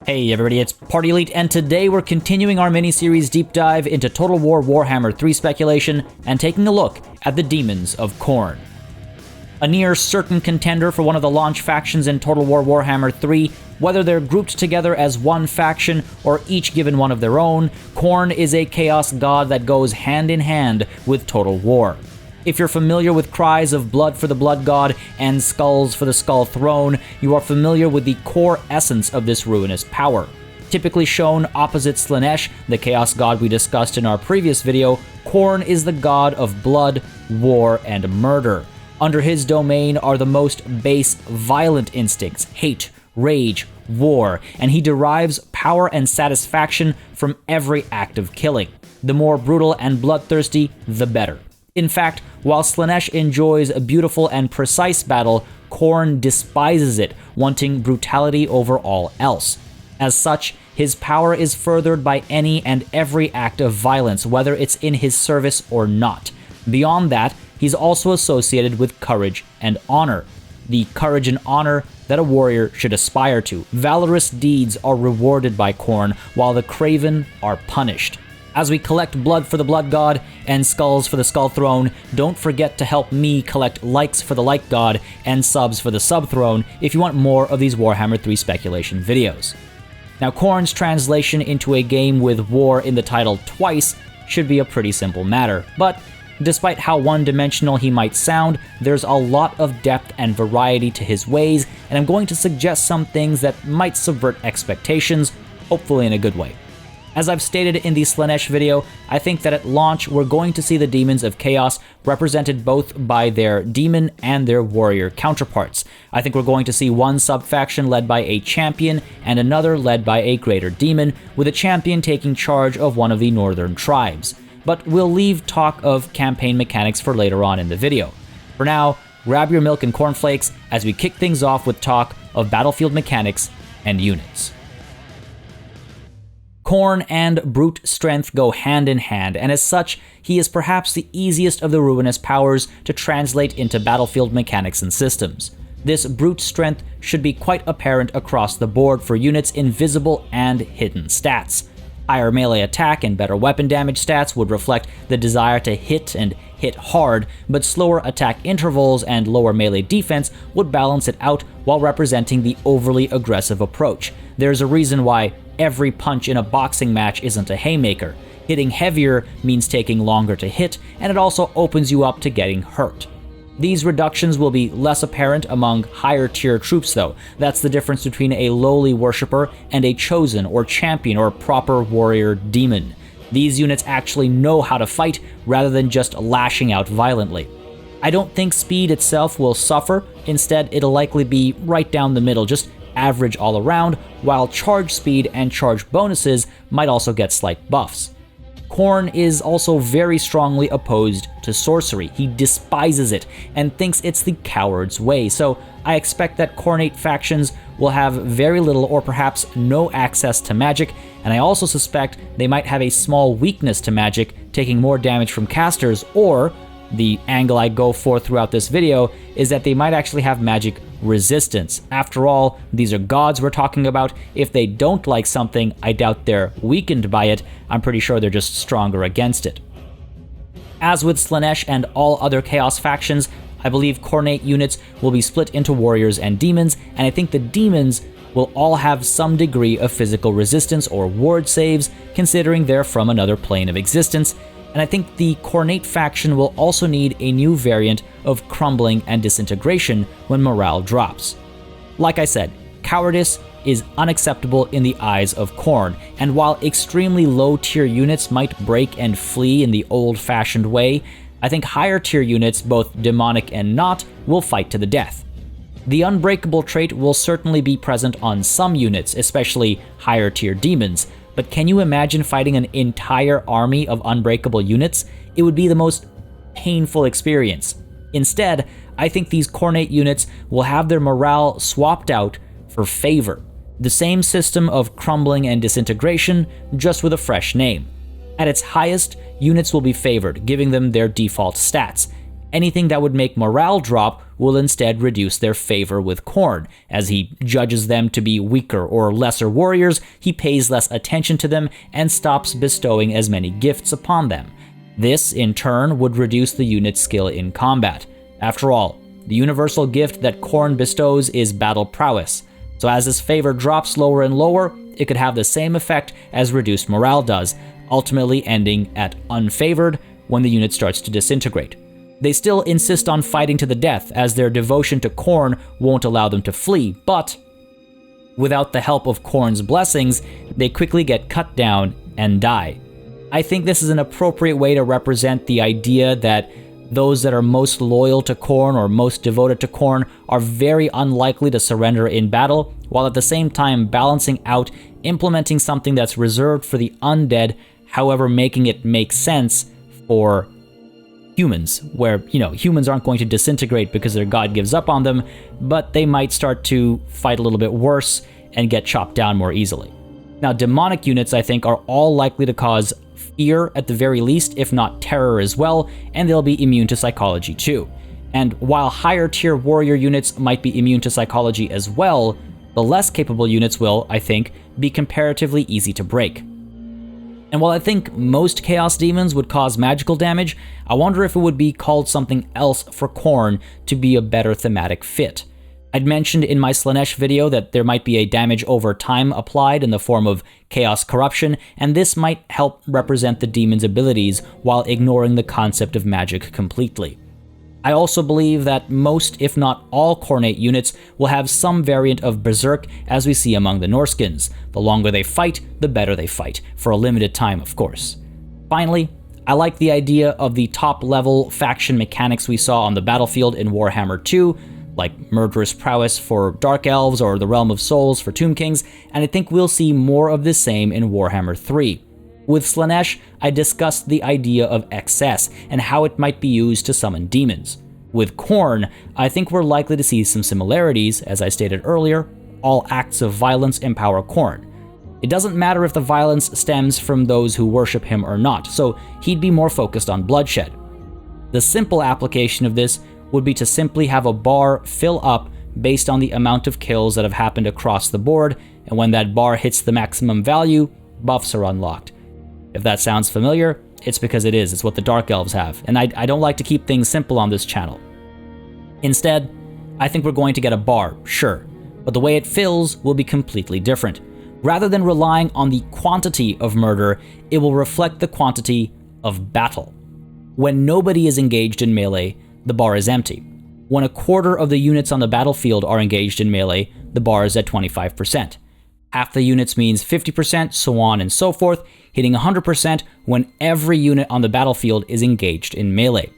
Hey everybody, it's Party Elite, and today we're continuing our mini-series deep dive into Total War Warhammer 3 speculation and taking a look at the Daemons of Khorne. A near certain contender for one of the launch factions in Total War Warhammer 3, whether they're grouped together as one faction or each given one of their own, Khorne is a chaos god that goes hand in hand with Total War. If you're familiar with cries of blood for the Blood God and skulls for the Skull Throne, you are familiar with the core essence of this ruinous power. Typically shown opposite Slaanesh, the chaos god we discussed in our previous video, Khorne is the god of blood, war, and murder. Under his domain are the most base, violent instincts, hate, rage, war, and he derives power and satisfaction from every act of killing. The more brutal and bloodthirsty, the better. In fact, while Slaanesh enjoys a beautiful and precise battle, Khorne despises it, wanting brutality over all else. As such, his power is furthered by any and every act of violence, whether it's in his service or not. Beyond that, he's also associated with courage and honor. The courage and honor that a warrior should aspire to. Valorous deeds are rewarded by Khorne, while the craven are punished. As we collect blood for the Blood God and skulls for the Skull Throne, don't forget to help me collect likes for the Like God and subs for the Sub Throne if you want more of these Warhammer 3 speculation videos. Now, Khorne's translation into a game with war in the title twice should be a pretty simple matter, but despite how one-dimensional he might sound, there's a lot of depth and variety to his ways, and I'm going to suggest some things that might subvert expectations, hopefully in a good way. As I've stated in the Slaanesh video, I think that at launch we're going to see the Daemons of Chaos represented both by their demon and their warrior counterparts. I think we're going to see one sub-faction led by a champion and another led by a greater demon, with a champion taking charge of one of the northern tribes. But we'll leave talk of campaign mechanics for later on in the video. For now, grab your milk and cornflakes as we kick things off with talk of battlefield mechanics and units. Khorne and brute strength go hand in hand, and as such, he is perhaps the easiest of the Ruinous Powers to translate into battlefield mechanics and systems. This brute strength should be quite apparent across the board for units in visible and hidden stats. Higher melee attack and better weapon damage stats would reflect the desire to hit and hit hard, but slower attack intervals and lower melee defense would balance it out while representing the overly aggressive approach. There's a reason why every punch in a boxing match isn't a haymaker. Hitting heavier means taking longer to hit, and it also opens you up to getting hurt. These reductions will be less apparent among higher tier troops though. That's the difference between a lowly worshipper and a chosen or champion or proper warrior demon. These units actually know how to fight rather than just lashing out violently. I don't think speed itself will suffer, instead it'll likely be right down the middle, just average all around, while charge speed and charge bonuses might also get slight buffs. Khorne is also very strongly opposed to sorcery. He despises it and thinks it's the coward's way, so I expect that Khornate factions will have very little or perhaps no access to magic, and I also suspect they might have a small weakness to magic, taking more damage from casters, or the angle I go for throughout this video is that they might actually have magic resistance. After all, these are gods we're talking about. If they don't like something, I doubt they're weakened by it. I'm pretty sure they're just stronger against it. As with Slaanesh and all other Chaos factions, I believe Khornate units will be split into warriors and demons, and I think the demons will all have some degree of physical resistance or ward saves, considering they're from another plane of existence. And I think the Khornate faction will also need a new variant of crumbling and disintegration when morale drops. Like I said, cowardice is unacceptable in the eyes of Khorne, and while extremely low tier units might break and flee in the old-fashioned way, I think higher tier units, both demonic and not, will fight to the death. The unbreakable trait will certainly be present on some units, especially higher tier demons, but can you imagine fighting an entire army of unbreakable units? It would be the most painful experience. Instead, I think these Khornate units will have their morale swapped out for favor. The same system of crumbling and disintegration, just with a fresh name. At its highest, units will be favored, giving them their default stats. Anything that would make morale drop will instead reduce their favor with Khorne. As he judges them to be weaker or lesser warriors, he pays less attention to them and stops bestowing as many gifts upon them. This, in turn, would reduce the unit's skill in combat. After all, the universal gift that Khorne bestows is battle prowess, so as his favor drops lower and lower, it could have the same effect as reduced morale does, ultimately ending at unfavored when the unit starts to disintegrate. They still insist on fighting to the death, as their devotion to Khorne won't allow them to flee, but without the help of Khorne's blessings, they quickly get cut down and die. I think this is an appropriate way to represent the idea that those that are most loyal to Khorne or most devoted to Khorne are very unlikely to surrender in battle, while at the same time balancing out implementing something that's reserved for the undead, however making it make sense for humans, where, humans aren't going to disintegrate because their god gives up on them, but they might start to fight a little bit worse and get chopped down more easily. Now, demonic units, I think, are all likely to cause fear at the very least, if not terror as well, and they'll be immune to psychology too. And while higher tier warrior units might be immune to psychology as well, the less capable units will, I think, be comparatively easy to break. And while I think most Chaos Demons would cause magical damage, I wonder if it would be called something else for Khorne to be a better thematic fit. I'd mentioned in my Slaanesh video that there might be a damage over time applied in the form of Chaos Corruption, and this might help represent the demon's abilities while ignoring the concept of magic completely. I also believe that most, if not all, Khornate units will have some variant of Berserk, as we see among the Norskins. The longer they fight, the better they fight, for a limited time, of course. Finally, I like the idea of the top-level faction mechanics we saw on the battlefield in Warhammer 2, like Murderous Prowess for Dark Elves or the Realm of Souls for Tomb Kings, and I think we'll see more of the same in Warhammer 3. With Slaanesh, I discussed the idea of excess and how it might be used to summon demons. With Khorne, I think we're likely to see some similarities. As I stated earlier, all acts of violence empower Khorne. It doesn't matter if the violence stems from those who worship him or not, so he'd be more focused on bloodshed. The simple application of this would be to simply have a bar fill up based on the amount of kills that have happened across the board, and when that bar hits the maximum value, buffs are unlocked. If that sounds familiar, it's because it is. It's what the Dark Elves have, and I don't like to keep things simple on this channel. Instead, I think we're going to get a bar, sure, but the way it fills will be completely different. Rather than relying on the quantity of murder, it will reflect the quantity of battle. When nobody is engaged in melee, the bar is empty. When a quarter of the units on the battlefield are engaged in melee, the bar is at 25%. Half the units means 50%, so on and so forth, hitting 100% when every unit on the battlefield is engaged in melee.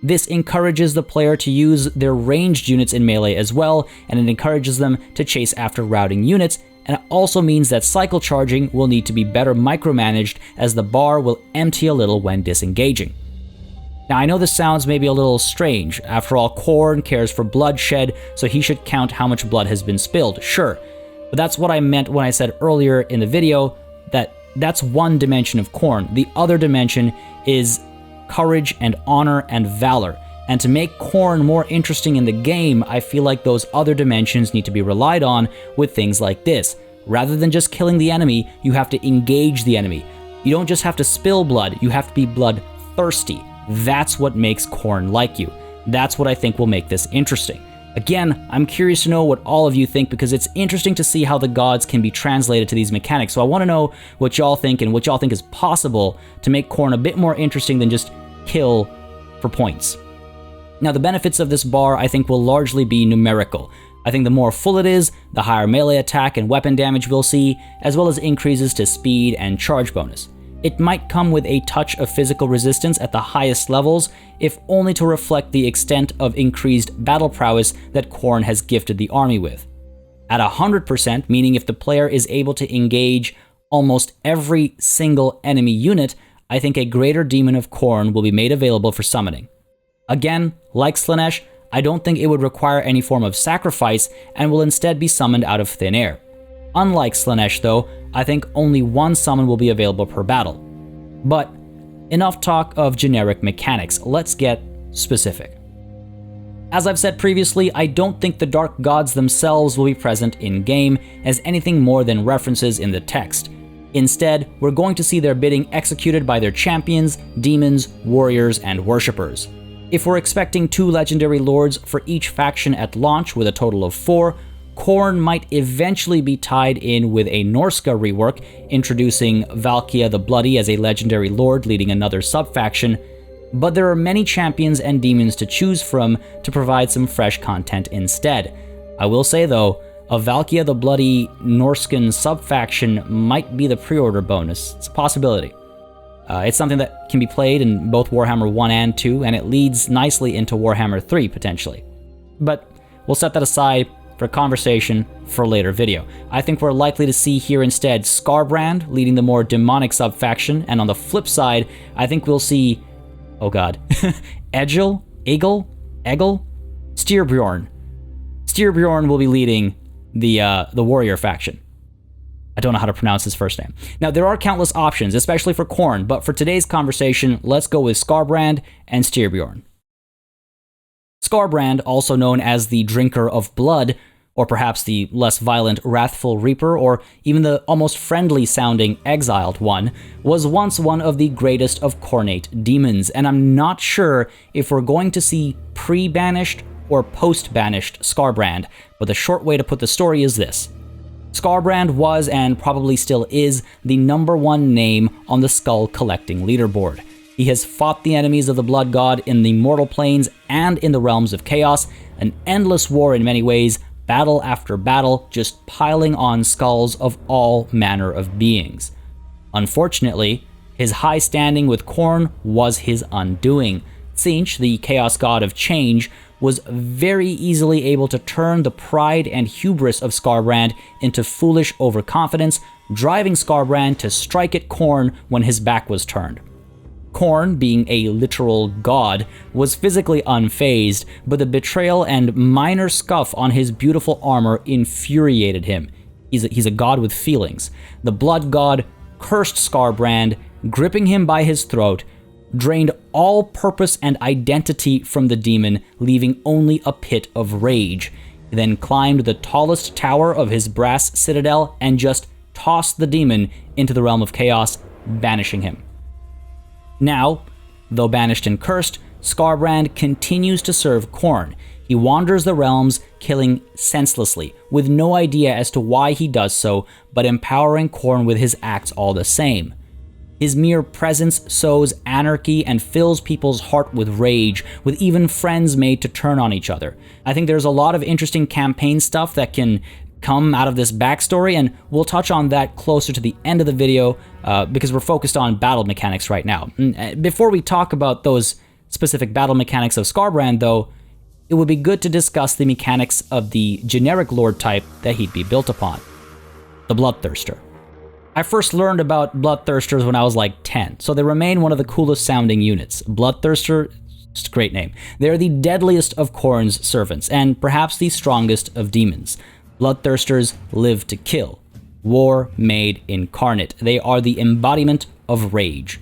This encourages the player to use their ranged units in melee as well, and it encourages them to chase after routing units, and it also means that cycle charging will need to be better micromanaged, as the bar will empty a little when disengaging. Now, I know this sounds maybe a little strange. After all, Khorne cares for bloodshed, so he should count how much blood has been spilled, sure. But that's what I meant when I said earlier in the video that that's one dimension of Khorne. The other dimension is courage and honor and valor. And to make Khorne more interesting in the game, I feel like those other dimensions need to be relied on with things like this. Rather than just killing the enemy, you have to engage the enemy. You don't just have to spill blood, you have to be bloodthirsty. That's what makes Khorne like you. That's what I think will make this interesting. Again, I'm curious to know what all of you think, because it's interesting to see how the gods can be translated to these mechanics. So I want to know what y'all think and what y'all think is possible to make Khorne a bit more interesting than just kill for points. Now, the benefits of this bar I think will largely be numerical. I think the more full it is, the higher melee attack and weapon damage we'll see, as well as increases to speed and charge bonus. It might come with a touch of physical resistance at the highest levels, if only to reflect the extent of increased battle prowess that Khorne has gifted the army with. At 100%, meaning if the player is able to engage almost every single enemy unit, I think a greater Demon of Khorne will be made available for summoning. Again, like Slaanesh, I don't think it would require any form of sacrifice and will instead be summoned out of thin air. Unlike Slaanesh though, I think only one summon will be available per battle. But enough talk of generic mechanics, let's get specific. As I've said previously, I don't think the Dark Gods themselves will be present in-game as anything more than references in the text. Instead, we're going to see their bidding executed by their champions, demons, warriors, and worshippers. If we're expecting 2 legendary lords for each faction at launch with a total of 4, Khorne might eventually be tied in with a Norska rework, introducing Valkia the Bloody as a legendary lord leading another sub-faction, but there are many champions and demons to choose from to provide some fresh content instead. I will say though, a Valkia the Bloody Norskan sub-faction might be the pre-order bonus. It's a possibility. It's something that can be played in both Warhammer 1 and 2, and it leads nicely into Warhammer 3 potentially. But we'll set that aside for conversation for a later video. I think we're likely to see here instead Skarbrand leading the more demonic sub-faction, and on the flip side, I think we'll see, oh god, Egil Styrbjorn. Styrbjorn will be leading the warrior faction. I don't know how to pronounce his first name. Now, there are countless options, especially for Khorne, but for today's conversation, let's go with Skarbrand and Styrbjorn. Skarbrand, also known as the Drinker of Blood, or perhaps the less violent Wrathful Reaper, or even the almost friendly-sounding Exiled One, was once one of the greatest of Khornate demons, and I'm not sure if we're going to see pre-banished or post-banished Skarbrand, but the short way to put the story is this. Skarbrand was, and probably still is, the #1 name on the skull collecting leaderboard. He has fought the enemies of the Blood God in the mortal planes and in the realms of chaos, an endless war in many ways, battle after battle, just piling on skulls of all manner of beings. Unfortunately, his high standing with Khorne was his undoing. Tzeentch, the chaos god of change, was very easily able to turn the pride and hubris of Skarbrand into foolish overconfidence, driving Skarbrand to strike at Khorne when his back was turned. Khorne, being a literal god, was physically unfazed, but the betrayal and minor scuff on his beautiful armor infuriated him. He's a god with feelings. The Blood God cursed Skarbrand, gripping him by his throat, drained all purpose and identity from the demon, leaving only a pit of rage. He then climbed the tallest tower of his brass citadel and just tossed the demon into the realm of chaos, banishing him. Now, though banished and cursed, Skarbrand continues to serve Khorne. He wanders the realms, killing senselessly, with no idea as to why he does so, but empowering Khorne with his acts all the same. His mere presence sows anarchy and fills people's heart with rage, with even friends made to turn on each other. I think there's a lot of interesting campaign stuff that can come out of this backstory, and we'll touch on that closer to the end of the video because we're focused on battle mechanics right now. Before we talk about those specific battle mechanics of Skarbrand, though, it would be good to discuss the mechanics of the generic lord type that he'd be built upon, the Bloodthirster. I first learned about Bloodthirsters when I was like 10, so they remain one of the coolest sounding units. Bloodthirster, just a great name. They're the deadliest of Khorne's servants, and perhaps the strongest of demons. Bloodthirsters live to kill. War made incarnate. They are the embodiment of rage.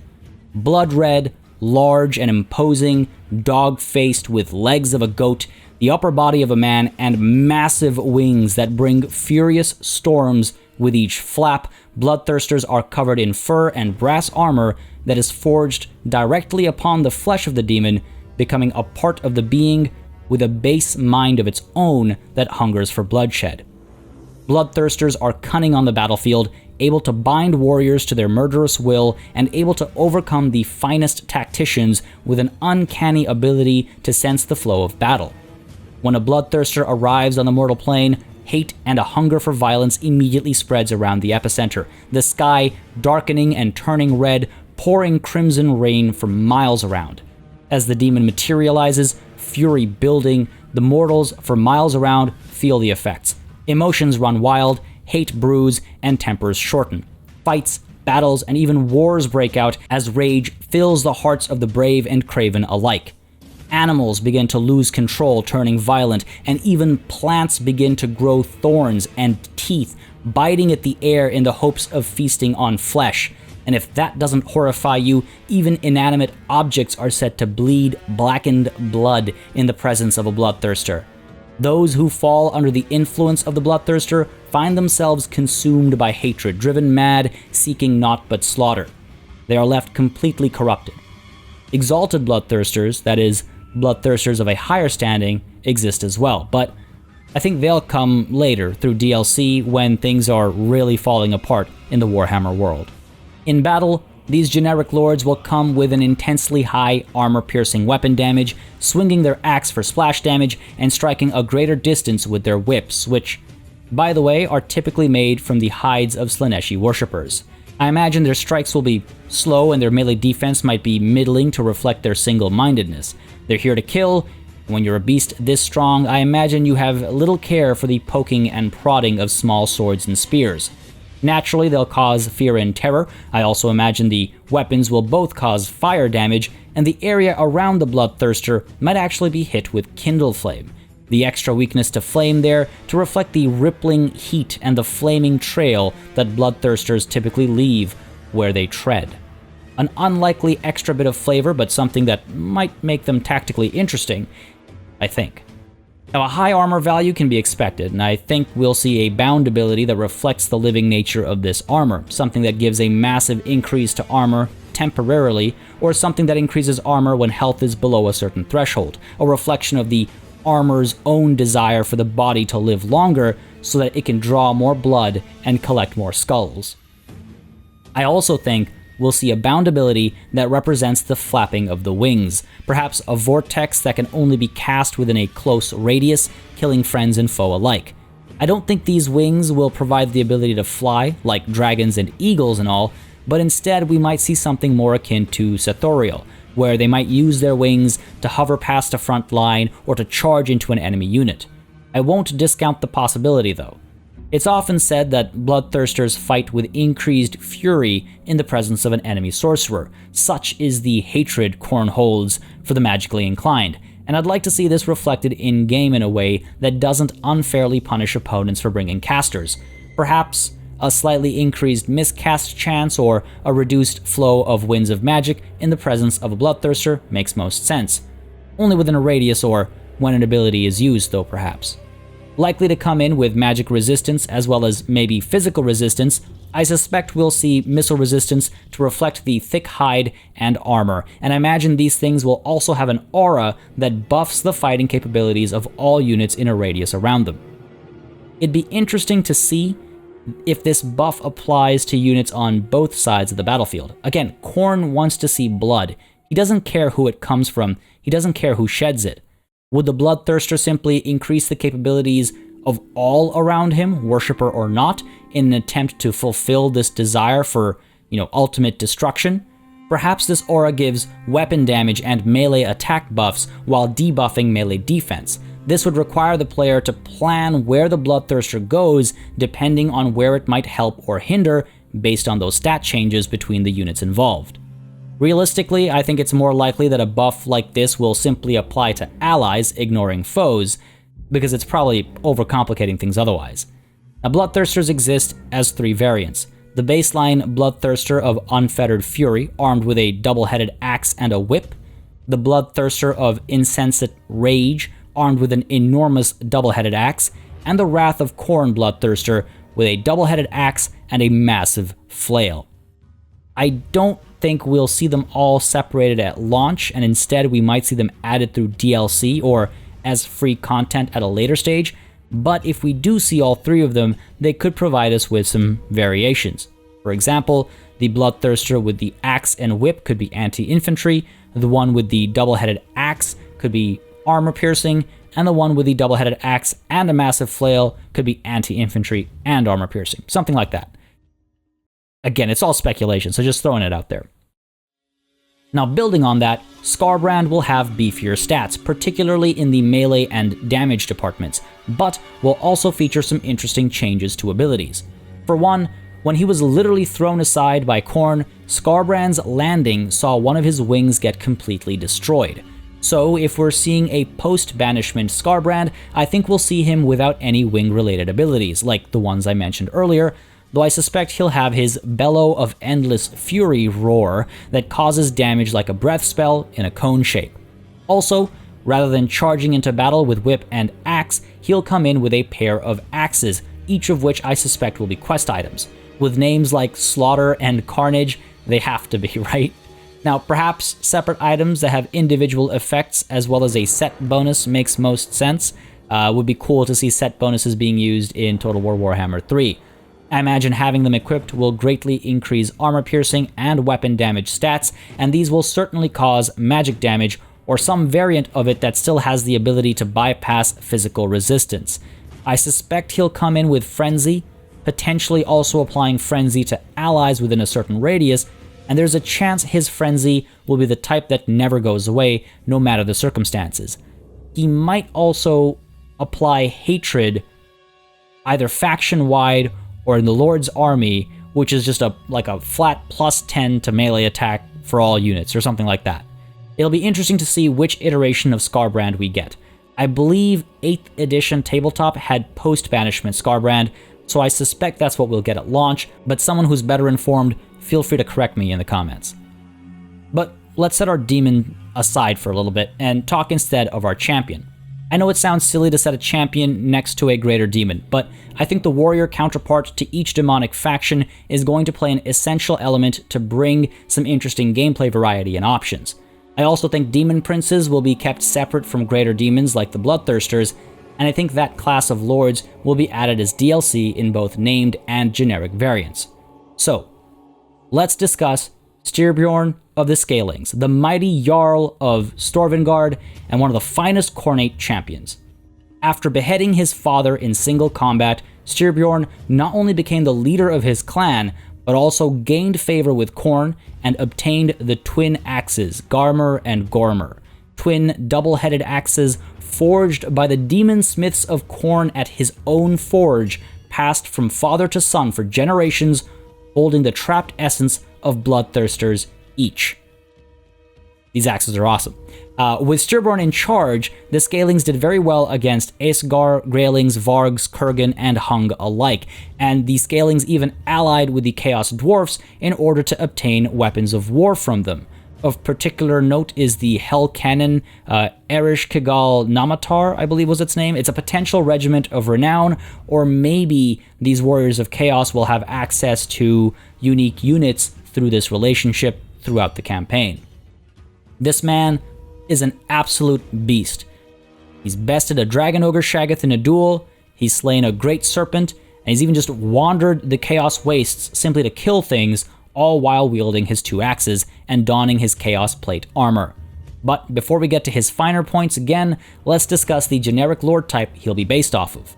Blood red, large and imposing, dog-faced with legs of a goat, the upper body of a man, and massive wings that bring furious storms with each flap. Bloodthirsters are covered in fur and brass armor that is forged directly upon the flesh of the demon, becoming a part of the being with a base mind of its own that hungers for bloodshed. Bloodthirsters are cunning on the battlefield, able to bind warriors to their murderous will, and able to overcome the finest tacticians with an uncanny ability to sense the flow of battle. When a Bloodthirster arrives on the mortal plane, hate and a hunger for violence immediately spreads around the epicenter, the sky darkening and turning red, pouring crimson rain for miles around. As the demon materializes, fury building, the mortals for miles around feel the effects. Emotions run wild, hate brews, and tempers shorten. Fights, battles, and even wars break out as rage fills the hearts of the brave and craven alike. Animals begin to lose control, turning violent, and even plants begin to grow thorns and teeth, biting at the air in the hopes of feasting on flesh. And if that doesn't horrify you, even inanimate objects are said to bleed blackened blood in the presence of a Bloodthirster. Those who fall under the influence of the Bloodthirster find themselves consumed by hatred, driven mad, seeking naught but slaughter. They are left completely corrupted. Exalted Bloodthirsters, that is, Bloodthirsters of a higher standing, exist as well, but I think they'll come later through DLC when things are really falling apart in the Warhammer world. In battle, these generic lords will come with an intensely high armor-piercing weapon damage, swinging their axe for splash damage, and striking a greater distance with their whips, which, by the way, are typically made from the hides of Slaaneshi worshippers. I imagine their strikes will be slow and their melee defense might be middling to reflect their single-mindedness. They're here to kill. When you're a beast this strong, I imagine you have little care for the poking and prodding of small swords and spears. Naturally, they'll cause fear and terror. I also imagine the weapons will both cause fire damage, and the area around the Bloodthirster might actually be hit with Kindle Flame. The extra weakness to flame there to reflect the rippling heat and the flaming trail that Bloodthirsters typically leave where they tread. An unlikely extra bit of flavor, but something that might make them tactically interesting, I think. Now, a high armor value can be expected, and I think we'll see a bound ability that reflects the living nature of this armor, something that gives a massive increase to armor temporarily, or something that increases armor when health is below a certain threshold, a reflection of the armor's own desire for the body to live longer so that it can draw more blood and collect more skulls. I also think we'll see a bound ability that represents the flapping of the wings, perhaps a vortex that can only be cast within a close radius, killing friends and foe alike. I don't think these wings will provide the ability to fly, like dragons and eagles and all, but instead we might see something more akin to Sethorial, where they might use their wings to hover past a front line or to charge into an enemy unit. I won't discount the possibility though. It's often said that Bloodthirsters fight with increased fury in the presence of an enemy sorcerer. Such is the hatred Khorne holds for the magically inclined, and I'd like to see this reflected in-game in a way that doesn't unfairly punish opponents for bringing casters. Perhaps a slightly increased miscast chance or a reduced flow of winds of magic in the presence of a Bloodthirster makes most sense. Only within a radius or when an ability is used though, perhaps. Likely to come in with magic resistance as well as maybe physical resistance, I suspect we'll see missile resistance to reflect the thick hide and armor, and I imagine these things will also have an aura that buffs the fighting capabilities of all units in a radius around them. It'd be interesting to see if this buff applies to units on both sides of the battlefield. Again, Khorne wants to see blood. He doesn't care who it comes from, he doesn't care who sheds it. Would the Bloodthirster simply increase the capabilities of all around him, worshipper or not, in an attempt to fulfill this desire for, ultimate destruction? Perhaps this aura gives weapon damage and melee attack buffs while debuffing melee defense. This would require the player to plan where the Bloodthirster goes depending on where it might help or hinder based on those stat changes between the units involved. Realistically, I think it's more likely that a buff like this will simply apply to allies, ignoring foes, because it's probably overcomplicating things otherwise. Now, Bloodthirsters exist as 3 variants. The baseline Bloodthirster of Unfettered Fury, armed with a double-headed axe and a whip. The Bloodthirster of Insensate Rage, armed with an enormous double-headed axe. And the Wrath of Khorne Bloodthirster, with a double-headed axe and a massive flail. I don't think we'll see them all separated at launch, and instead we might see them added through DLC or as free content at a later stage, but if we do see all 3 of them, they could provide us with some variations. For example, the Bloodthirster with the axe and whip could be anti-infantry, the one with the double-headed axe could be armor-piercing, and the one with the double-headed axe and a massive flail could be anti-infantry and armor-piercing, something like that. Again, it's all speculation, so just throwing it out there. Now, building on that, Skarbrand will have beefier stats, particularly in the melee and damage departments, but will also feature some interesting changes to abilities. For one, when he was literally thrown aside by Khorne, Skarbrand's landing saw one of his wings get completely destroyed. So if we're seeing a post-banishment Skarbrand, I think we'll see him without any wing-related abilities, like the ones I mentioned earlier, though I suspect he'll have his Bellow of Endless Fury roar that causes damage like a breath spell in a cone shape. Also, rather than charging into battle with whip and axe, he'll come in with a pair of axes, each of which I suspect will be quest items. With names like Slaughter and Carnage, they have to be, right? Now, perhaps separate items that have individual effects as well as a set bonus makes most sense. Would be cool to see set bonuses being used in Total War Warhammer 3. I imagine having them equipped will greatly increase armor piercing and weapon damage stats, and these will certainly cause magic damage or some variant of it that still has the ability to bypass physical resistance. I suspect he'll come in with Frenzy, potentially also applying Frenzy to allies within a certain radius, and there's a chance his Frenzy will be the type that never goes away, no matter the circumstances. He might also apply Hatred, either faction-wide or in the Lord's Army, which is just a flat +10 to melee attack for all units, or something like that. It'll be interesting to see which iteration of Skarbrand we get. I believe 8th edition tabletop had post-banishment Skarbrand, so I suspect that's what we'll get at launch, but someone who's better informed, feel free to correct me in the comments. But let's set our demon aside for a little bit and talk instead of our champion. I know it sounds silly to set a champion next to a greater demon, but I think the warrior counterpart to each demonic faction is going to play an essential element to bring some interesting gameplay variety and options. I also think demon princes will be kept separate from greater demons like the Bloodthirsters, and I think that class of lords will be added as DLC in both named and generic variants. So, let's discuss Styrbjorn of the Scalings, the mighty Jarl of Stövngard and one of the finest Khornate champions. After beheading his father in single combat, Styrbjorn not only became the leader of his clan, but also gained favor with Khorne and obtained the twin axes, Garmr and Gormr, twin double-headed axes forged by the demon smiths of Khorne at his own forge, passed from father to son for generations, holding the trapped essence of bloodthirsters each. These axes are awesome. With Styrbjorn in charge, the Scalings did very well against Aesgar, Graylings, Vargs, Kurgan, and Hung alike, and the Scalings even allied with the Chaos Dwarfs in order to obtain weapons of war from them. Of particular note is the Hell Cannon, Erish Kigal Namatar, I believe was its name. It's a potential regiment of renown, or maybe these warriors of chaos will have access to unique units through this relationship throughout the campaign. This man is an absolute beast. He's bested a Dragon Ogre Shaggoth in a duel, he's slain a Great Serpent, and he's even just wandered the Chaos Wastes simply to kill things, all while wielding his two axes and donning his Chaos Plate armor. But before we get to his finer points again, let's discuss the generic lord type he'll be based off of.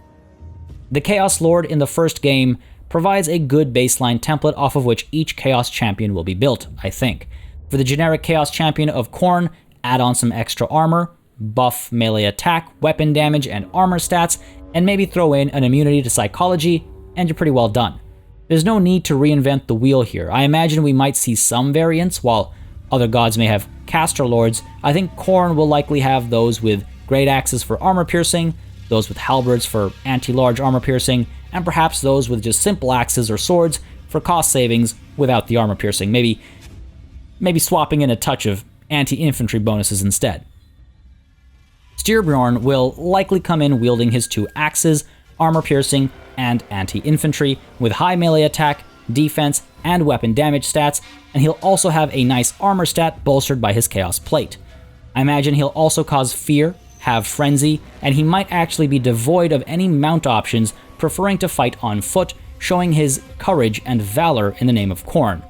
The Chaos Lord in the first game provides a good baseline template off of which each Chaos Champion will be built, I think. For the generic Chaos Champion of Khorne, add on some extra armor, buff melee attack, weapon damage, and armor stats, and maybe throw in an immunity to psychology, and you're pretty well done. There's no need to reinvent the wheel here. I imagine we might see some variants, while other gods may have caster lords. I think Khorne will likely have those with great axes for armor piercing, those with halberds for anti-large armor piercing, and perhaps those with just simple axes or swords for cost savings without the armor piercing. Maybe swapping in a touch of anti-infantry bonuses instead. Styrbjorn will likely come in wielding his two axes, armor piercing, and anti-infantry, with high melee attack, defense, and weapon damage stats, and he'll also have a nice armor stat bolstered by his Chaos Plate. I imagine he'll also cause fear, have frenzy, and he might actually be devoid of any mount options, preferring to fight on foot, showing his courage and valor in the name of Khorne.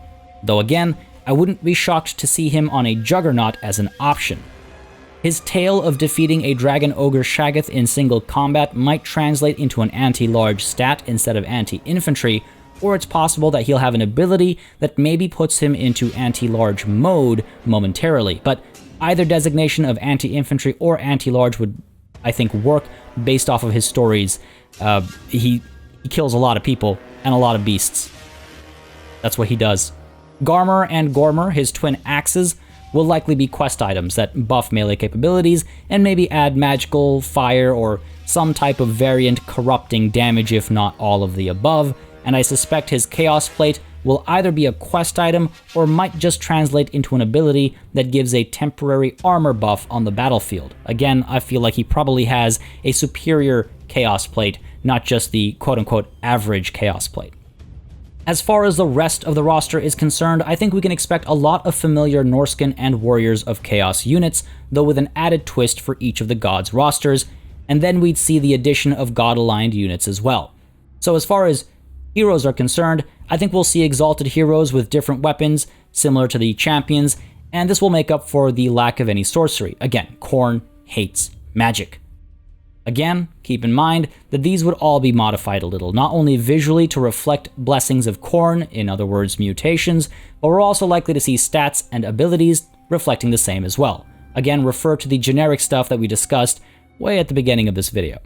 Though again, I wouldn't be shocked to see him on a Juggernaut as an option. His tale of defeating a Dragon Ogre Shaggoth in single combat might translate into an anti-large stat instead of anti-infantry, or it's possible that he'll have an ability that maybe puts him into anti-large mode momentarily, but either designation of anti-infantry or anti-large would, I think, work based off of his stories. He kills a lot of people and a lot of beasts. That's what he does. Garmr and Gormr, his twin axes, will likely be quest items that buff melee capabilities and maybe add magical, fire, or some type of variant corrupting damage if not all of the above, and I suspect his Chaos Plate will either be a quest item or might just translate into an ability that gives a temporary armor buff on the battlefield. Again, I feel like he probably has a superior Chaos Plate, not just the quote-unquote average Chaos Plate. As far as the rest of the roster is concerned, I think we can expect a lot of familiar Norscan and Warriors of Chaos units, though with an added twist for each of the gods' rosters, and then we'd see the addition of god-aligned units as well. So as far as heroes are concerned, I think we'll see exalted heroes with different weapons, similar to the champions, and this will make up for the lack of any sorcery. Again, Khorne hates magic. Again, keep in mind that these would all be modified a little, not only visually to reflect blessings of Khorne, in other words mutations, but we're also likely to see stats and abilities reflecting the same as well. Again, refer to the generic stuff that we discussed way at the beginning of this video.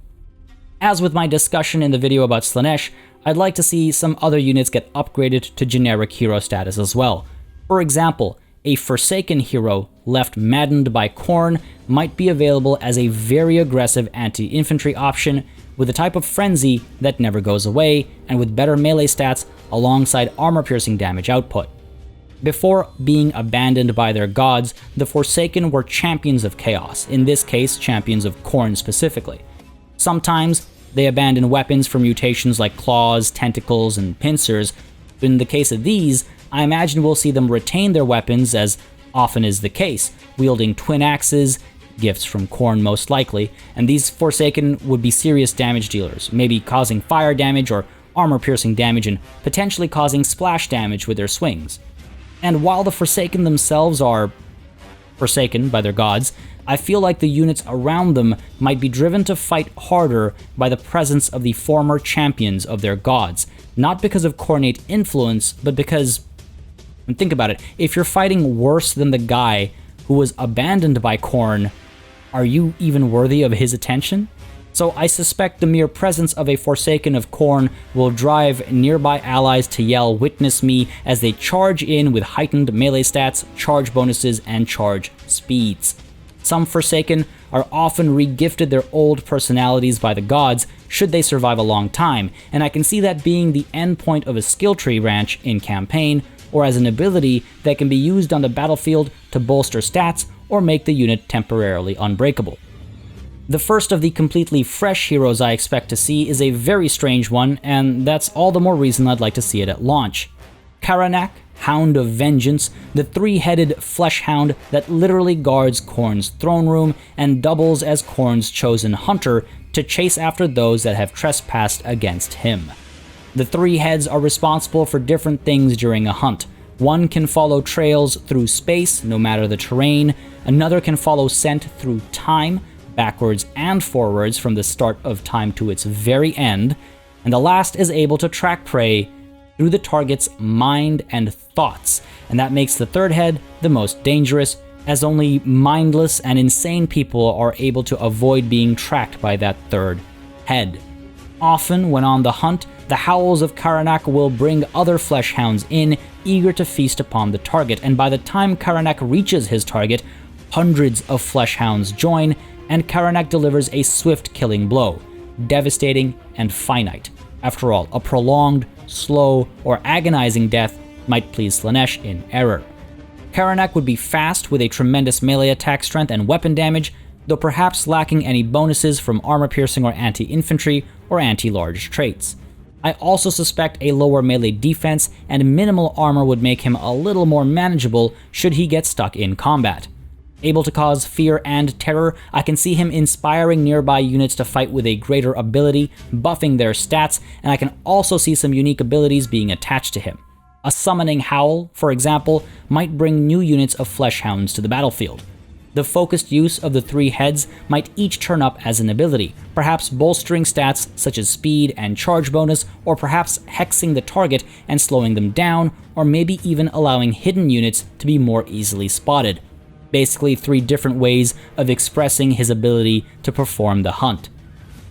As with my discussion in the video about Slaanesh, I'd like to see some other units get upgraded to generic hero status as well. For example, a Forsaken hero left maddened by Khorne might be available as a very aggressive anti-infantry option with a type of frenzy that never goes away and with better melee stats alongside armor-piercing damage output. Before being abandoned by their gods, the Forsaken were champions of chaos, in this case champions of Khorne specifically. Sometimes they abandon weapons for mutations like claws, tentacles, and pincers, but in the case of these, I imagine we'll see them retain their weapons as often is the case, wielding twin axes, gifts from Khorne most likely, and these Forsaken would be serious damage dealers, maybe causing fire damage or armor-piercing damage and potentially causing splash damage with their swings. And while the Forsaken themselves are forsaken by their gods, I feel like the units around them might be driven to fight harder by the presence of the former champions of their gods, not because of Khornate influence, but because, and think about it, if you're fighting worse than the guy who was abandoned by Khorne, are you even worthy of his attention? So I suspect the mere presence of a Forsaken of Khorne will drive nearby allies to yell "Witness me" as they charge in with heightened melee stats, charge bonuses, and charge speeds. Some Forsaken are often re-gifted their old personalities by the gods should they survive a long time, and I can see that being the endpoint of a skill tree ranch in campaign, or as an ability that can be used on the battlefield to bolster stats or make the unit temporarily unbreakable. The first of the completely fresh heroes I expect to see is a very strange one, and that's all the more reason I'd like to see it at launch. Karanak, Hound of Vengeance, the three-headed flesh hound that literally guards Khorne's throne room and doubles as Khorne's chosen hunter to chase after those that have trespassed against him. The three heads are responsible for different things during a hunt. One can follow trails through space, no matter the terrain. Another can follow scent through time, backwards and forwards from the start of time to its very end. And the last is able to track prey through the target's mind and thoughts. And that makes the third head the most dangerous, as only mindless and insane people are able to avoid being tracked by that third head. Often, when on the hunt, the howls of Karanak will bring other flesh hounds in, eager to feast upon the target, and by the time Karanak reaches his target, hundreds of flesh hounds join, and Karanak delivers a swift killing blow, devastating and finite. After all, a prolonged, slow, or agonizing death might please Slaanesh in error. Karanak would be fast with a tremendous melee attack strength and weapon damage, though perhaps lacking any bonuses from armor-piercing or anti-infantry or anti-large traits. I also suspect a lower melee defense and minimal armor would make him a little more manageable should he get stuck in combat. Able to cause fear and terror, I can see him inspiring nearby units to fight with a greater ability, buffing their stats, and I can also see some unique abilities being attached to him. A summoning howl, for example, might bring new units of flesh hounds to the battlefield. The focused use of the three heads might each turn up as an ability, perhaps bolstering stats such as speed and charge bonus, or perhaps hexing the target and slowing them down, or maybe even allowing hidden units to be more easily spotted. Basically, three different ways of expressing his ability to perform the hunt.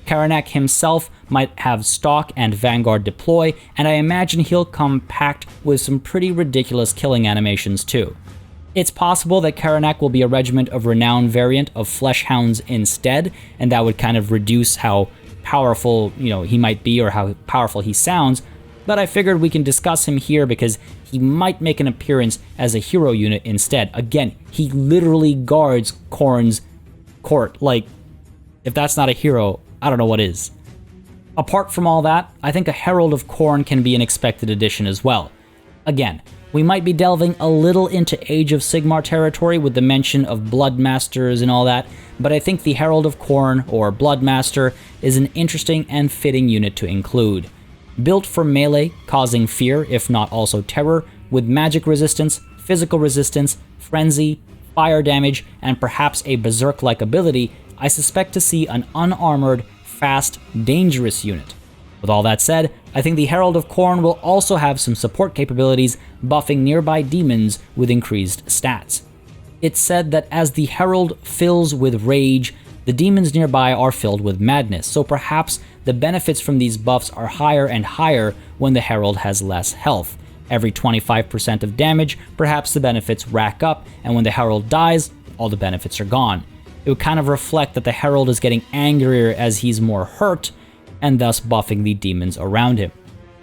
Karanak himself might have Stalk and Vanguard deploy, and I imagine he'll come packed with some pretty ridiculous killing animations too. It's possible that Karanak will be a Regiment of Renown variant of Flesh Hounds instead, and that would kind of reduce how powerful he might be or how powerful he sounds, but I figured we can discuss him here because he might make an appearance as a hero unit instead. Again, he literally guards Khorne's court. Like, if that's not a hero, I don't know what is. Apart from all that, I think a Herald of Khorne can be an expected addition as well. Again, we might be delving a little into Age of Sigmar territory with the mention of Bloodmasters and all that, but I think the Herald of Khorne, or Bloodmaster, is an interesting and fitting unit to include. Built for melee, causing fear, if not also terror, with magic resistance, physical resistance, frenzy, fire damage, and perhaps a berserk-like ability, I suspect to see an unarmored, fast, dangerous unit. With all that said, I think the Herald of Khorne will also have some support capabilities, buffing nearby demons with increased stats. It's said that as the Herald fills with rage, the demons nearby are filled with madness, so perhaps the benefits from these buffs are higher and higher when the Herald has less health. Every 25% of damage, perhaps the benefits rack up, and when the Herald dies, all the benefits are gone. It would kind of reflect that the Herald is getting angrier as he's more hurt, and thus buffing the demons around him.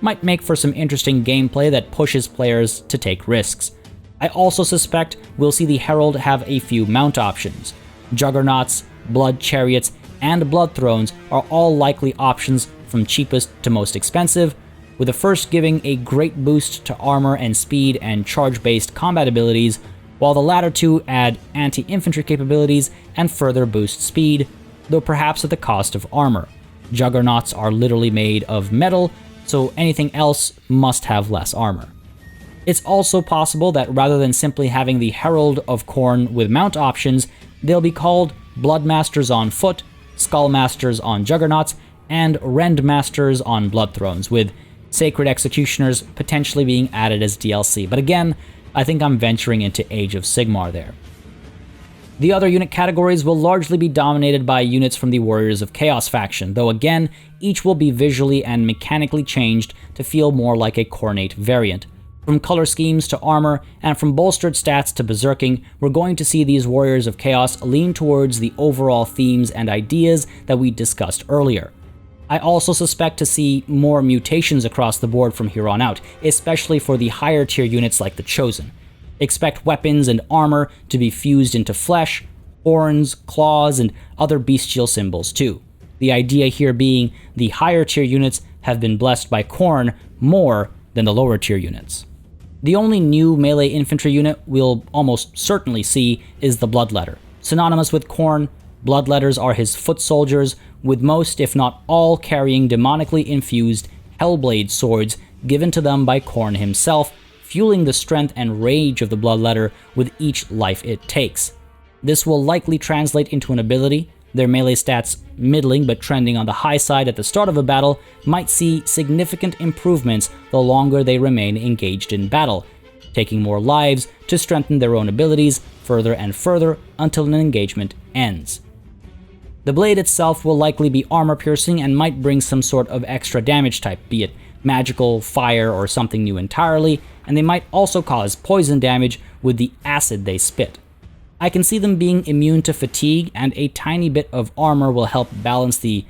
Might make for some interesting gameplay that pushes players to take risks. I also suspect we'll see the Herald have a few mount options. Juggernauts, Blood Chariots, and Blood Thrones are all likely options from cheapest to most expensive, with the first giving a great boost to armor and speed and charge-based combat abilities, while the latter two add anti-infantry capabilities and further boost speed, though perhaps at the cost of armor. Juggernauts are literally made of metal, so anything else must have less armor. It's also possible that rather than simply having the Herald of Khorne with mount options, they'll be called Bloodmasters on foot, Skullmasters on Juggernauts, and Rendmasters on Blood Thrones, with Sacred Executioners potentially being added as DLC. But again, I think I'm venturing into Age of Sigmar there. The other unit categories will largely be dominated by units from the Warriors of Chaos faction, though again, each will be visually and mechanically changed to feel more like a Khornate variant. From color schemes to armor, and from bolstered stats to berserking, we're going to see these Warriors of Chaos lean towards the overall themes and ideas that we discussed earlier. I also suspect to see more mutations across the board from here on out, especially for the higher tier units like the Chosen. Expect weapons and armor to be fused into flesh, horns, claws, and other bestial symbols too. The idea here being the higher tier units have been blessed by Khorne more than the lower tier units. The only new melee infantry unit we'll almost certainly see is the Bloodletter. Synonymous with Khorne, Bloodletters are his foot soldiers, with most, if not all, carrying demonically infused Hellblade swords given to them by Khorne himself, fueling the strength and rage of the Bloodletter with each life it takes. This will likely translate into an ability. Their melee stats, middling but trending on the high side at the start of a battle, might see significant improvements the longer they remain engaged in battle, taking more lives to strengthen their own abilities further and further until an engagement ends. The blade itself will likely be armor-piercing and might bring some sort of extra damage type, be it magical, fire, or something new entirely, and they might also cause poison damage with the acid they spit. I can see them being immune to fatigue, and a tiny bit of armor will help balance the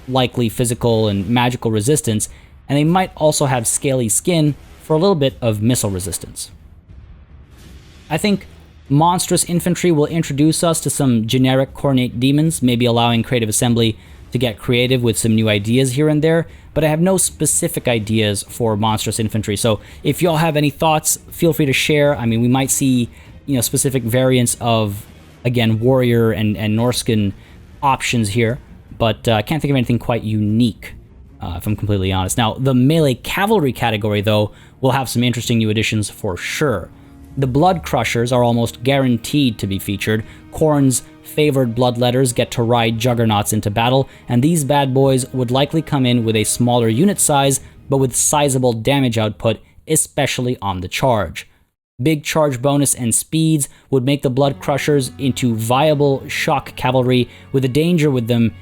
likely physical and magical resistance, and they might also have scaly skin for a little bit of missile resistance. I think Monstrous Infantry will introduce us to some generic Khornate demons, maybe allowing Creative Assembly to get creative with some new ideas here and there, but I have no specific ideas for Monstrous Infantry, so if y'all have any thoughts, feel free to share. I mean, we might see, specific variants of, again, Warrior and Norscan options here, but I can't think of anything quite unique, if I'm completely honest. Now, the Melee Cavalry category, though, will have some interesting new additions for sure. The Blood Crushers are almost guaranteed to be featured. Khorne's favored Bloodletters get to ride Juggernauts into battle, and these bad boys would likely come in with a smaller unit size, but with sizable damage output, especially on the charge. Big charge bonus and speeds would make the Blood Crushers into viable shock cavalry, with the danger with them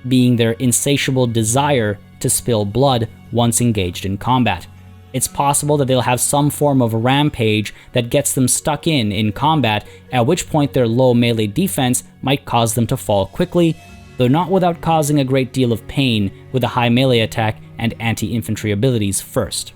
being their insatiable desire to spill blood once engaged in combat. It's possible that they'll have some form of rampage that gets them stuck in combat, at which point their low melee defense might cause them to fall quickly, though not without causing a great deal of pain with a high melee attack and anti-infantry abilities first.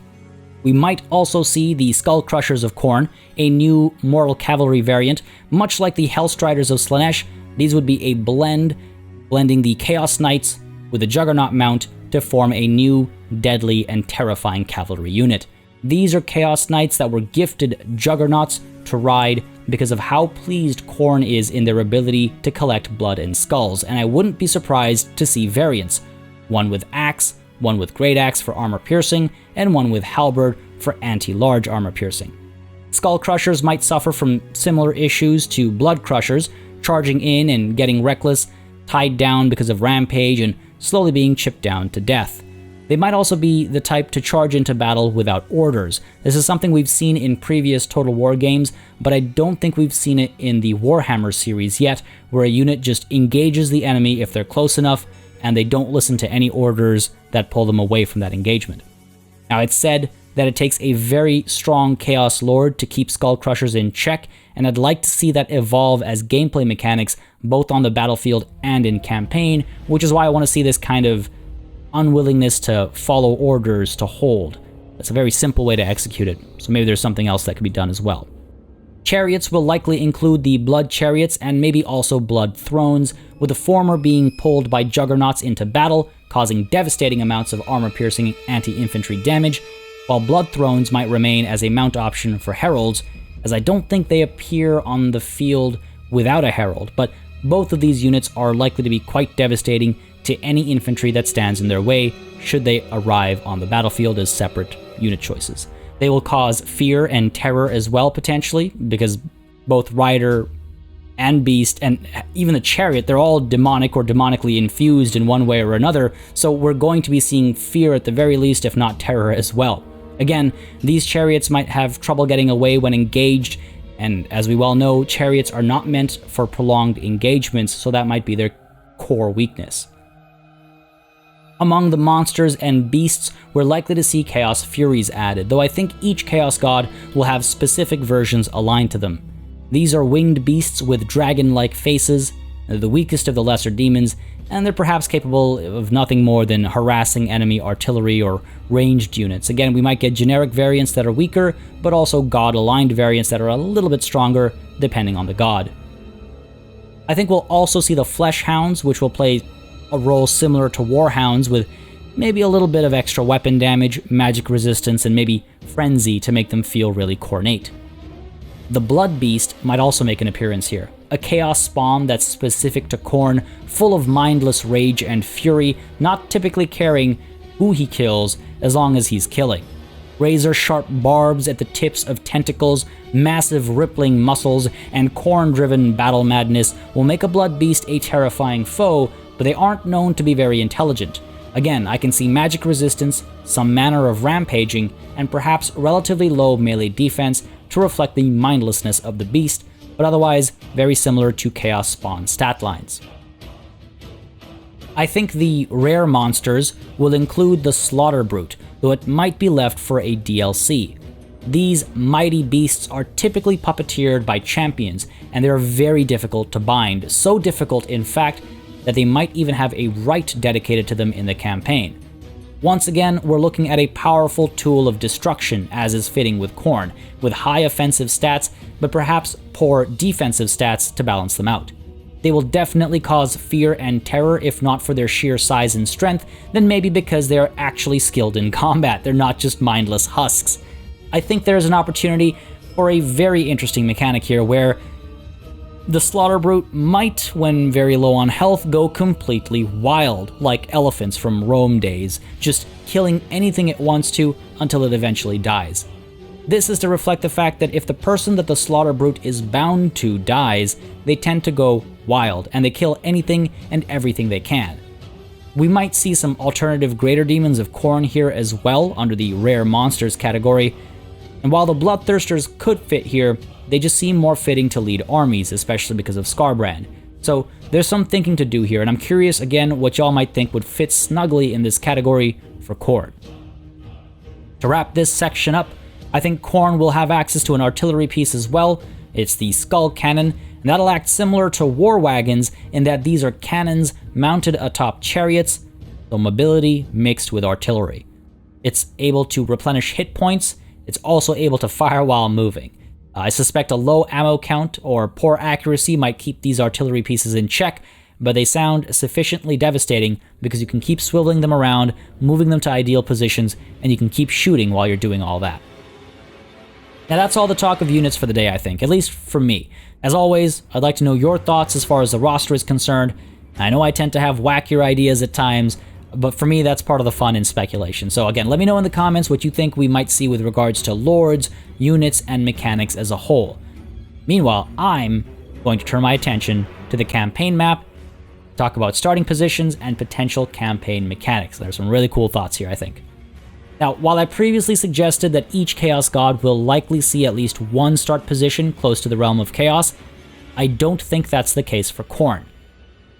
We might also see the Skull Crushers of Khorne, a new Mortal Cavalry variant. Much like the Hellstriders of Slaanesh, these would be a blending the Chaos Knights with the Juggernaut mount to form a new, deadly, and terrifying cavalry unit. These are Chaos Knights that were gifted Juggernauts to ride because of how pleased Khorne is in their ability to collect blood and skulls, and I wouldn't be surprised to see variants. One with Axe, one with Great Axe for armor piercing, and one with Halberd for anti-large armor piercing. Skull Crushers might suffer from similar issues to Blood Crushers, charging in and getting reckless, tied down because of Rampage, and slowly being chipped down to death. They might also be the type to charge into battle without orders. This is something we've seen in previous Total War games, but I don't think we've seen it in the Warhammer series yet, where a unit just engages the enemy if they're close enough, and they don't listen to any orders that pull them away from that engagement. Now, it's said that it takes a very strong Chaos Lord to keep Skull Crushers in check, and I'd like to see that evolve as gameplay mechanics both on the battlefield and in campaign, which is why I want to see this kind of unwillingness to follow orders to hold. That's a very simple way to execute it, so maybe there's something else that could be done as well. Chariots will likely include the Blood Chariots and maybe also Blood Thrones, with the former being pulled by Juggernauts into battle, causing devastating amounts of armor-piercing anti-infantry damage, while Blood Thrones might remain as a mount option for Heralds, as I don't think they appear on the field without a Herald, but both of these units are likely to be quite devastating to any infantry that stands in their way should they arrive on the battlefield as separate unit choices. They will cause fear and terror as well, potentially, because both Rider and Beast, and even the Chariot, they're all demonic or demonically infused in one way or another, so we're going to be seeing fear at the very least, if not terror as well. Again, these Chariots might have trouble getting away when engaged, and as we well know, Chariots are not meant for prolonged engagements, so that might be their core weakness. Among the monsters and beasts, we're likely to see Chaos Furies added, though I think each Chaos God will have specific versions aligned to them. These are winged beasts with dragon-like faces, the weakest of the lesser demons, and they're perhaps capable of nothing more than harassing enemy artillery or ranged units. Again, we might get generic variants that are weaker, but also god-aligned variants that are a little bit stronger, depending on the god. I think we'll also see the Flesh Hounds, which will play a role similar to Warhounds, with maybe a little bit of extra weapon damage, magic resistance, and maybe frenzy to make them feel really cornate. The Blood Beast might also make an appearance here, a chaos spawn that's specific to Khorne, full of mindless rage and fury, not typically caring who he kills as long as he's killing. Razor-sharp barbs at the tips of tentacles, massive rippling muscles, and Khorne-driven battle madness will make a Blood Beast a terrifying foe, but they aren't known to be very intelligent. Again, I can see magic resistance, some manner of rampaging, and perhaps relatively low melee defense to reflect the mindlessness of the beast, but otherwise very similar to Chaos Spawn stat lines. I think the rare monsters will include the Slaughter Brute, though it might be left for a DLC. These mighty beasts are typically puppeteered by champions, and they are very difficult to bind, so difficult in fact that they might even have a rite dedicated to them in the campaign. Once again, we're looking at a powerful tool of destruction, as is fitting with Khorne, with high offensive stats, but perhaps poor defensive stats to balance them out. They will definitely cause fear and terror, if not for their sheer size and strength, then maybe because they are actually skilled in combat, they're not just mindless husks. I think there's an opportunity for a very interesting mechanic here, where the Slaughter Brute might, when very low on health, go completely wild, like elephants from Rome days, just killing anything it wants to until it eventually dies. This is to reflect the fact that if the person that the Slaughter Brute is bound to dies, they tend to go wild, and they kill anything and everything they can. We might see some alternative greater demons of Khorne here as well, under the rare monsters category, and while the Bloodthirsters could fit here, they just seem more fitting to lead armies, especially because of Skarbrand. So there's some thinking to do here, and I'm curious again what y'all might think would fit snugly in this category for Khorne. To wrap this section up, I think Khorne will have access to an artillery piece as well. It's the Skull Cannon, and that'll act similar to War Wagons in that these are cannons mounted atop chariots, so mobility mixed with artillery. It's able to replenish hit points. It's also able to fire while moving. I suspect a low ammo count or poor accuracy might keep these artillery pieces in check, but they sound sufficiently devastating because you can keep swiveling them around, moving them to ideal positions, and you can keep shooting while you're doing all that. Now that's all the talk of units for the day, I think, at least for me. As always, I'd like to know your thoughts as far as the roster is concerned. I know I tend to have wackier ideas at times, but for me that's part of the fun in speculation. So again, let me know in the comments what you think we might see with regards to lords, units, and mechanics as a whole. Meanwhile, I'm going to turn my attention to the campaign map, talk about starting positions and potential campaign mechanics. There's some really cool thoughts here, I think. Now, while I previously suggested that each Chaos God will likely see at least one start position close to the Realm of Chaos, I don't think that's the case for Khorne.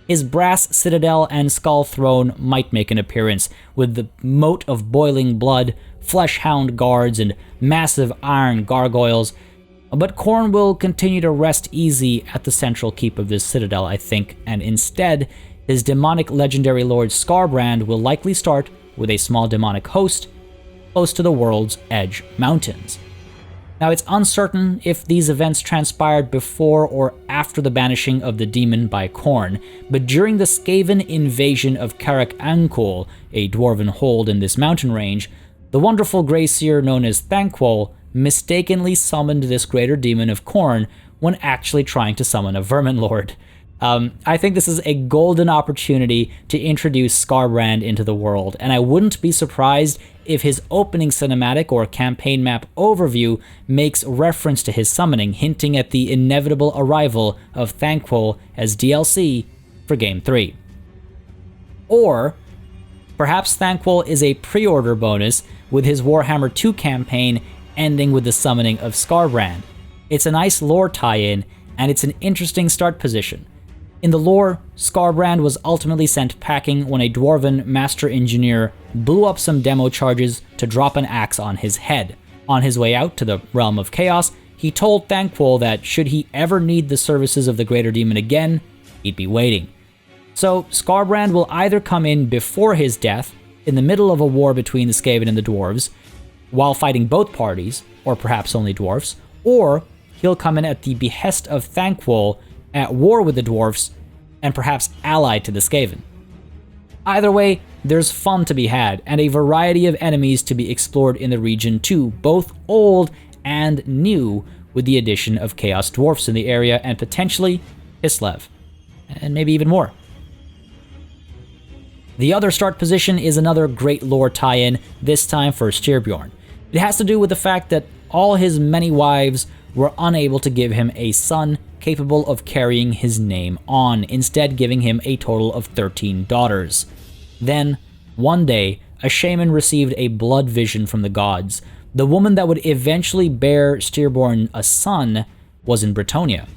His brass citadel and skull throne might make an appearance, with the moat of boiling blood, flesh-hound guards, and massive iron gargoyles, but Khorne will continue to rest easy at the central keep of this citadel, I think, and instead, his demonic legendary lord Skarbrand will likely start with a small demonic host close to the World's Edge Mountains. Now, it's uncertain if these events transpired before or after the banishing of the demon by Khorne, but during the Skaven invasion of Karanak, a dwarven hold in this mountain range, the wonderful grey seer known as Thanquol mistakenly summoned this greater demon of Khorne when actually trying to summon a vermin lord. I think this is a golden opportunity to introduce Skarbrand into the world, and I wouldn't be surprised if his opening cinematic or campaign map overview makes reference to his summoning, hinting at the inevitable arrival of Thanquol as DLC for Game 3. Or perhaps Thanquol is a pre-order bonus with his Warhammer 2 campaign ending with the summoning of Skarbrand. It's a nice lore tie-in, and it's an interesting start position. In the lore, Skarbrand was ultimately sent packing when a dwarven master engineer blew up some demo charges to drop an axe on his head. On his way out to the Realm of Chaos, he told Thanquol that should he ever need the services of the Greater Demon again, he'd be waiting. So Skarbrand will either come in before his death, in the middle of a war between the Skaven and the dwarves, while fighting both parties, or perhaps only dwarves, or he'll come in at the behest of Thanquol at war with the dwarfs, and perhaps allied to the Skaven. Either way, there's fun to be had, and a variety of enemies to be explored in the region too, both old and new, with the addition of Chaos Dwarfs in the area, and potentially Kislev, and maybe even more. The other start position is another great lore tie-in, this time for Styrbjorn. It has to do with the fact that all his many wives were unable to give him a son capable of carrying his name on, instead giving him a total of 13 daughters. Then, one day, a shaman received a blood vision from the gods. The woman that would eventually bear Styrbjorn a son was in Bretonnia.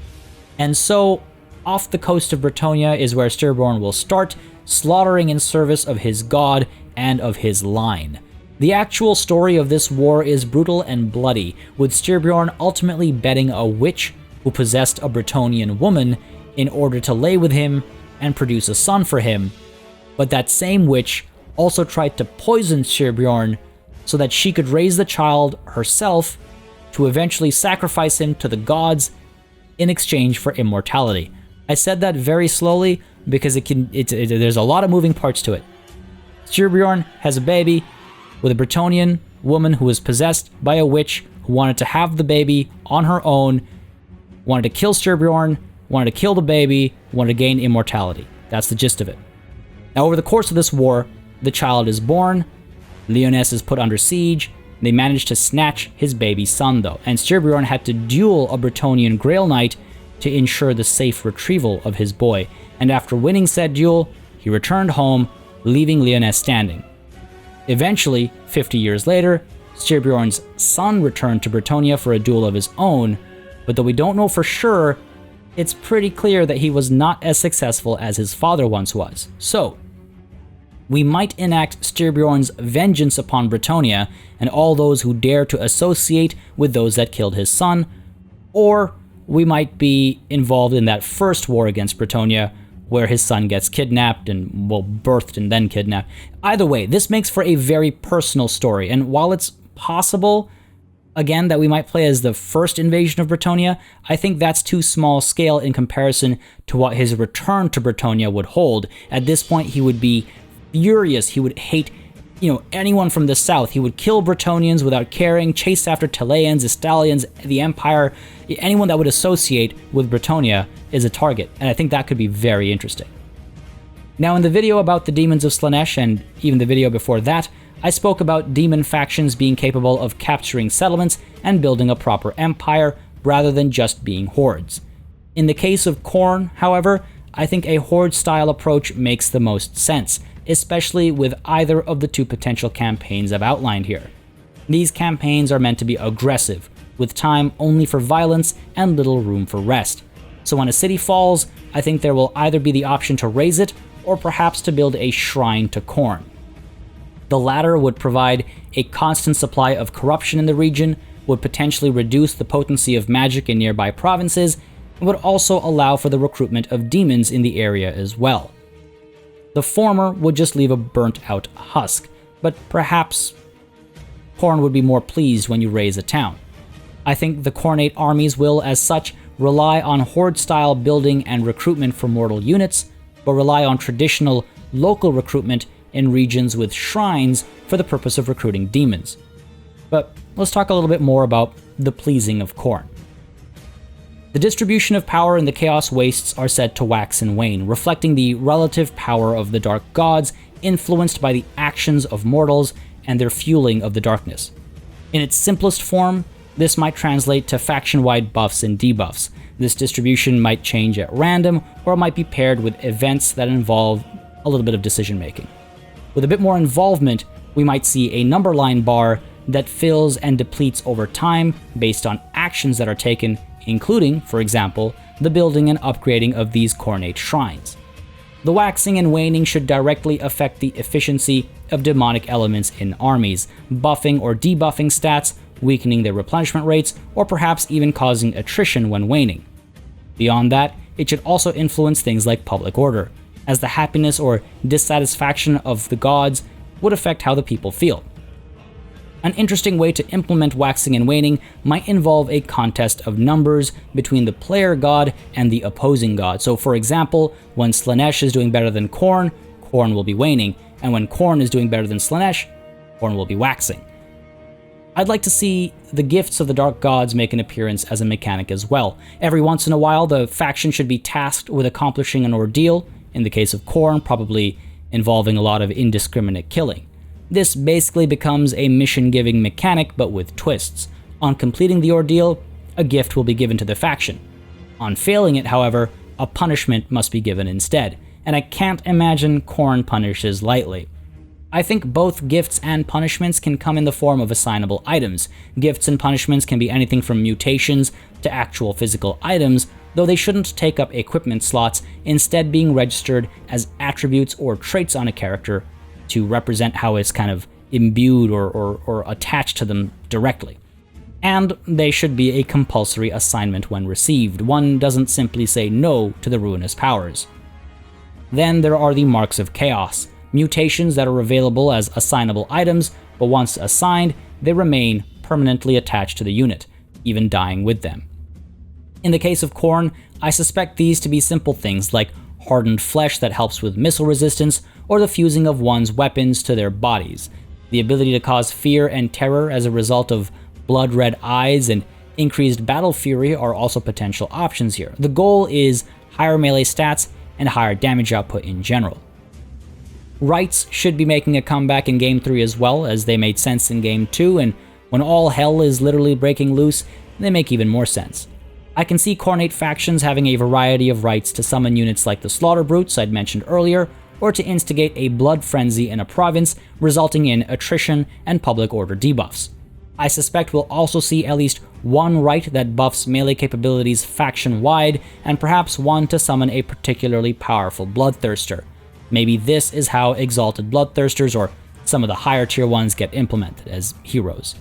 And so, off the coast of Bretonnia is where Styrbjorn will start, slaughtering in service of his god and of his line. The actual story of this war is brutal and bloody, with Styrbjorn ultimately bedding a witch who possessed a Bretonnian woman in order to lay with him and produce a son for him, but that same witch also tried to poison Styrbjorn so that she could raise the child herself to eventually sacrifice him to the gods in exchange for immortality. I said that very slowly because there's a lot of moving parts to it. Styrbjorn has a baby with a Bretonnian woman who was possessed by a witch who wanted to have the baby on her own, wanted to kill Styrbjorn, wanted to kill the baby, wanted to gain immortality. That's the gist of it. Now, over the course of this war, the child is born, Lyonesse is put under siege, they managed to snatch his baby son though, and Styrbjorn had to duel a Bretonnian Grail Knight to ensure the safe retrieval of his boy, and after winning said duel, he returned home, leaving Lyonesse standing. Eventually, 50 years later, Styrbjorn's son returned to Bretonnia for a duel of his own, but though we don't know for sure, it's pretty clear that he was not as successful as his father once was. So, we might enact Styrbjorn's vengeance upon Bretonnia and all those who dare to associate with those that killed his son, or we might be involved in that first war against Bretonnia, where his son gets kidnapped and, well, birthed and then kidnapped. Either way, this makes for a very personal story, and while it's possible, again, that we might play as the first invasion of Bretonnia, I think that's too small scale in comparison to what his return to Bretonnia would hold. At this point, he would be furious. He would hate, anyone from the south. He would kill Bretonnians without caring, chase after Telayans, Estalians, the Empire. Anyone that would associate with Bretonnia is a target, and I think that could be very interesting. Now, in the video about the Demons of Slaanesh, and even the video before that, I spoke about demon factions being capable of capturing settlements and building a proper empire, rather than just being hordes. In the case of Khorne, however, I think a horde-style approach makes the most sense, especially with either of the two potential campaigns I've outlined here. These campaigns are meant to be aggressive, with time only for violence and little room for rest. So when a city falls, I think there will either be the option to raze it, or perhaps to build a shrine to Khorne. The latter would provide a constant supply of corruption in the region, would potentially reduce the potency of magic in nearby provinces, and would also allow for the recruitment of demons in the area as well. The former would just leave a burnt-out husk, but perhaps Khorne would be more pleased when you raze a town. I think the Khornate armies will, as such, rely on horde-style building and recruitment for mortal units, but rely on traditional, local recruitment in regions with shrines for the purpose of recruiting demons. But let's talk a little bit more about the pleasing of Khorne. The distribution of power in the Chaos Wastes are said to wax and wane, reflecting the relative power of the Dark Gods influenced by the actions of mortals and their fueling of the darkness. In its simplest form, this might translate to faction-wide buffs and debuffs. This distribution might change at random, or it might be paired with events that involve a little bit of decision-making. With a bit more involvement, we might see a number line bar that fills and depletes over time based on actions that are taken, including, for example, the building and upgrading of these Khornate shrines. The waxing and waning should directly affect the efficiency of demonic elements in armies, buffing or debuffing stats, weakening their replenishment rates, or perhaps even causing attrition when waning. Beyond that, it should also influence things like public order, as the happiness or dissatisfaction of the gods would affect how the people feel. An interesting way to implement waxing and waning might involve a contest of numbers between the player god and the opposing god. So for example, when Slaanesh is doing better than Khorne, Khorne will be waning, and when Khorne is doing better than Slaanesh, Khorne will be waxing. I'd like to see the gifts of the Dark Gods make an appearance as a mechanic as well. Every once in a while, the faction should be tasked with accomplishing an ordeal, in the case of Khorne, probably involving a lot of indiscriminate killing. This basically becomes a mission-giving mechanic, but with twists. On completing the ordeal, a gift will be given to the faction. On failing it, however, a punishment must be given instead, and I can't imagine Khorne punishes lightly. I think both gifts and punishments can come in the form of assignable items. Gifts and punishments can be anything from mutations to actual physical items, though they shouldn't take up equipment slots, instead being registered as attributes or traits on a character to represent how it's kind of imbued or attached to them directly. And they should be a compulsory assignment when received. One doesn't simply say no to the Ruinous Powers. Then there are the Marks of Chaos, mutations that are available as assignable items, but once assigned, they remain permanently attached to the unit, even dying with them. In the case of Khorne, I suspect these to be simple things like hardened flesh that helps with missile resistance, or the fusing of one's weapons to their bodies. The ability to cause fear and terror as a result of blood-red eyes and increased battle fury are also potential options here. The goal is higher melee stats and higher damage output in general. Rites should be making a comeback in Game 3 as well, as they made sense in Game 2, and when all hell is literally breaking loose, they make even more sense. I can see Khornate factions having a variety of rites to summon units like the Slaughter Brutes I'd mentioned earlier, or to instigate a blood frenzy in a province, resulting in attrition and public order debuffs. I suspect we'll also see at least one rite that buffs melee capabilities faction-wide, and perhaps one to summon a particularly powerful Bloodthirster. Maybe this is how Exalted Bloodthirsters or some of the higher tier ones get implemented as heroes.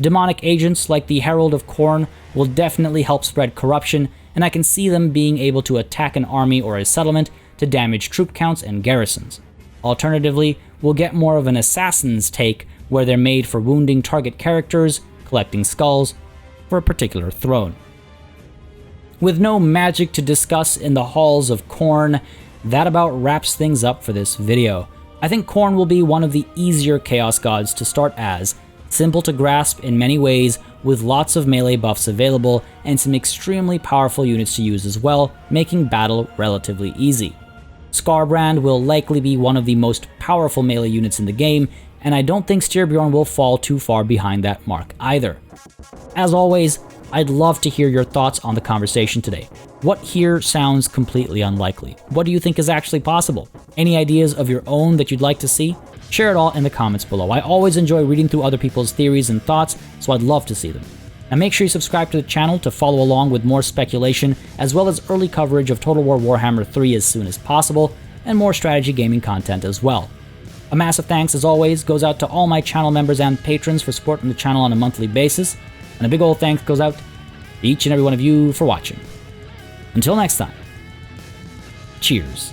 Demonic agents like the Herald of Khorne will definitely help spread corruption, and I can see them being able to attack an army or a settlement to damage troop counts and garrisons. Alternatively, we'll get more of an assassin's take where they're made for wounding target characters, collecting skulls for a particular throne. With no magic to discuss in the halls of Khorne, that about wraps things up for this video. I think Khorne will be one of the easier Chaos Gods to start as, simple to grasp in many ways with lots of melee buffs available and some extremely powerful units to use as well, making battle relatively easy. Skarbrand will likely be one of the most powerful melee units in the game, and I don't think Styrbjorn will fall too far behind that mark either. As always, I'd love to hear your thoughts on the conversation today. What here sounds completely unlikely? What do you think is actually possible? Any ideas of your own that you'd like to see? Share it all in the comments below. I always enjoy reading through other people's theories and thoughts, so I'd love to see them. And make sure you subscribe to the channel to follow along with more speculation, as well as early coverage of Total War Warhammer 3 as soon as possible, and more strategy gaming content as well. A massive thanks, as always, goes out to all my channel members and patrons for supporting the channel on a monthly basis, and a big old thanks goes out to each and every one of you for watching. Until next time, cheers.